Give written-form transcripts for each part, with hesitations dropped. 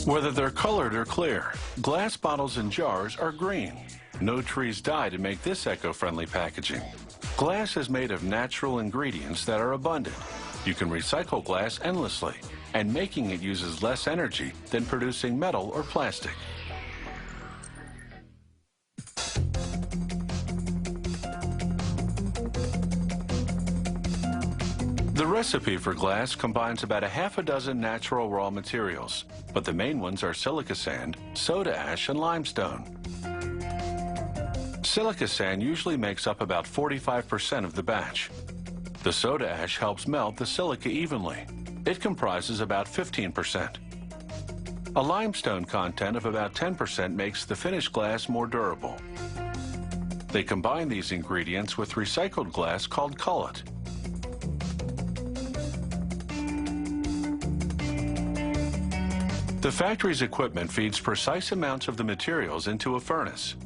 Whether they're colored or clear, glass bottles and jars are green. No trees die to make this eco-friendly packaging. Glass is made of natural ingredients that are abundant. You can recycle glass endlessly, and making it uses less energy than producing metal or plastic. The recipe for glass combines about a half a dozen natural raw materials, but the main ones are silica sand, soda ash, and limestone. Silica sand usually makes up about 45% of the batch. The soda ash helps melt the silica evenly. It comprises about 15%. A limestone content of about 10% makes the finished glass more durable. They combine these ingredients with recycled glass called cullet. The factory's equipment feeds precise amounts of the materials into a furnace.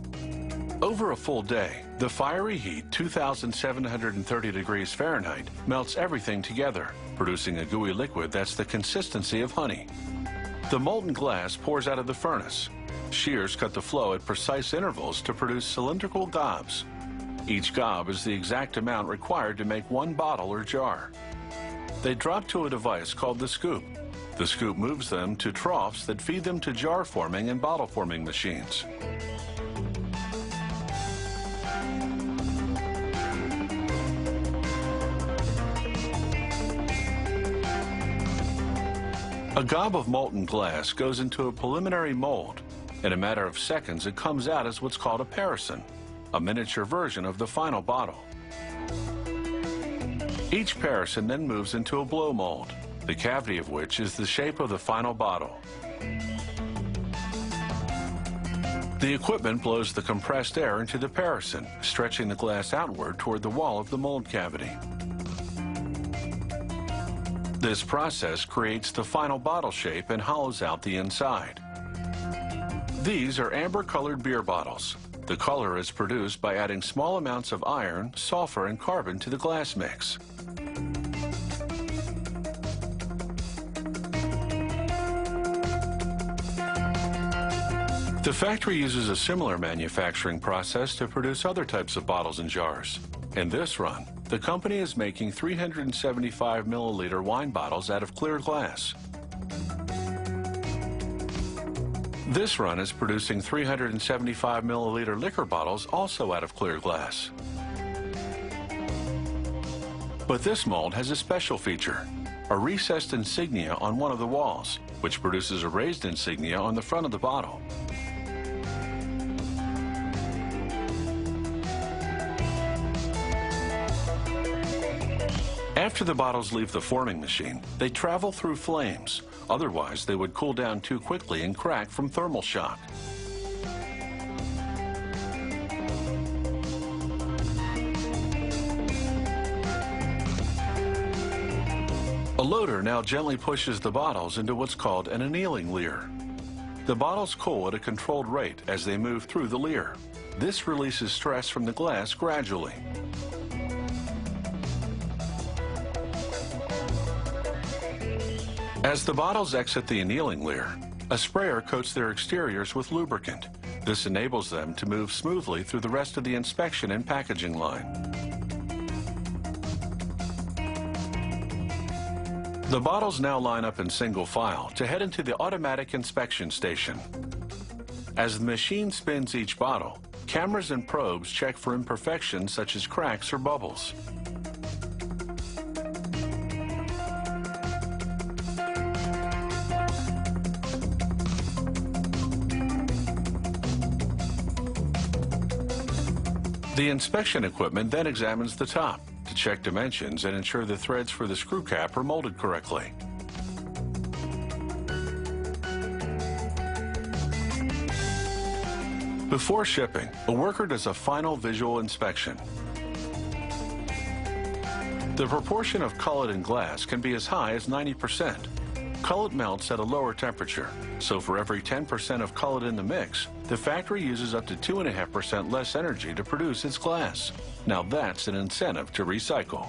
Over a full day, the fiery heat, 2,730 degrees Fahrenheit, melts everything together, producing a gooey liquid that's the consistency of honey. The molten glass pours out of the furnace. Shears cut the flow at precise intervals to produce cylindrical gobs. Each gob is the exact amount required to make one bottle or jar. They drop to a device called the scoop. The scoop moves them to troughs that feed them to jar forming and bottle forming machines. A gob of molten glass goes into a preliminary mold. In a matter of seconds, it comes out as what's called a parison, a miniature version of the final bottle. Each parison then moves into a blow mold, the cavity of which is the shape of the final bottle. The equipment blows the compressed air into the parison, stretching the glass outward toward the wall of the mold cavity. This process creates the final bottle shape and hollows out the inside. These are amber-colored beer bottles. The color is produced by adding small amounts of iron, sulfur, and carbon to the glass mix. The factory uses a similar manufacturing process to produce other types of bottles and jars. In this run, the company is making 375 milliliter wine bottles out of clear glass. This run is producing 375 milliliter liquor bottles also out of clear glass. But this mold has a special feature, a recessed insignia on one of the walls, which produces a raised insignia on the front of the bottle. After the bottles leave the forming machine, they travel through flames. Otherwise, they would cool down too quickly and crack from thermal shock. A loader now gently pushes the bottles into what's called an annealing leer. The bottles cool at a controlled rate as they move through the leer. This releases stress from the glass gradually. As the bottles exit the annealing leer, a sprayer coats their exteriors with lubricant. This enables them to move smoothly through the rest of the inspection and packaging line. The bottles now line up in single file to head into the automatic inspection station. As the machine spins each bottle, cameras and probes check for imperfections such as cracks or bubbles. The inspection equipment then examines the top to check dimensions and ensure the threads for the screw cap are molded correctly. Before shipping, a worker does a final visual inspection. The proportion of cullet in glass can be as high as 90%. Cullet melts at a lower temperature, so for every 10% of cullet in the mix, the factory uses up to 2.5% less energy to produce its glass. Now that's an incentive to recycle.